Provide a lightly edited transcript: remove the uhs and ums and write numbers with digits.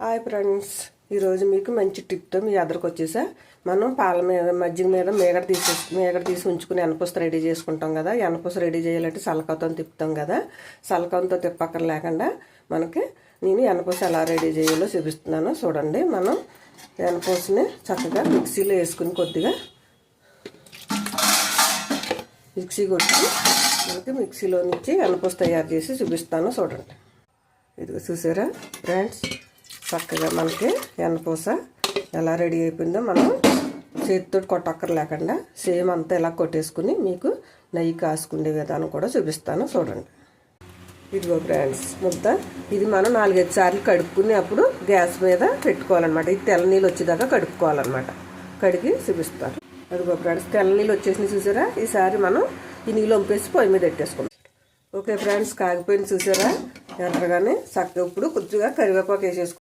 Hi friends, ఈరోజు మీకు మంచి టిప్తో మీ ఎదురుకు వచ్చేసా. మనం పాల మీద మజ్జిగ మీద మేగడ తీసి ఉంచుకుని ఎనపూస రెడీ చేసుకుంటాం కదా. ఎనపూస రెడీ చేయాలంటే సలకంతో తిప్పుతాం కదా. సలకంతో తిప్పక్కర లేకుండా మనకి నేను ఎనపూస ఎలా రెడీ చేయాలో చూపిస్తున్నాను. చూడండి, మనం ఎనపూసని చక్కగా మిక్సీలో వేసుకుని కొద్దిగా మిక్సీ కొట్టి మనకి మిక్సీలో నుంచి ఎనపూస తయారు చేసి చూపిస్తాను. చూడండి, ఇదిగో చూసారా ఫ్రెండ్స్, చక్కగా మనకి ఎనపూస ఎలా రెడీ అయిపోయిందో మనం చేతితో కొట్టక్కర లేకుండా సేమ్ అంతా ఇలా కొట్టేసుకుని మీకు నెయ్యి కాసుకునే విధానం కూడా చూపిస్తాను. చూడండి, ఇదిగో ఫ్రెండ్స్ ముద్ద. ఇది మనం 4-5 సార్లు కడుక్కుని అప్పుడు గ్యాస్ మీద పెట్టుకోవాలన్నమాట. ఇది తెల్ల నీళ్ళు వచ్చేదాకా కడుక్కోవాలన్నమాట. కడిగి చూపిస్తారు. అదిగో ఫ్రెండ్స్, తెల్ల నీళ్ళు వచ్చేసినాయి చూసారా. ఈసారి మనం ఈ నీళ్ళు వంపేసి పొయ్యి మీద పెట్టేసుకుంటాం. ఓకే ఫ్రెండ్స్, కాగిపోయింది చూసారా ఎర్రగానే. చక్కగా ఇప్పుడు కొద్దిగా కరివేపాకు వేసేసుకుంటాం.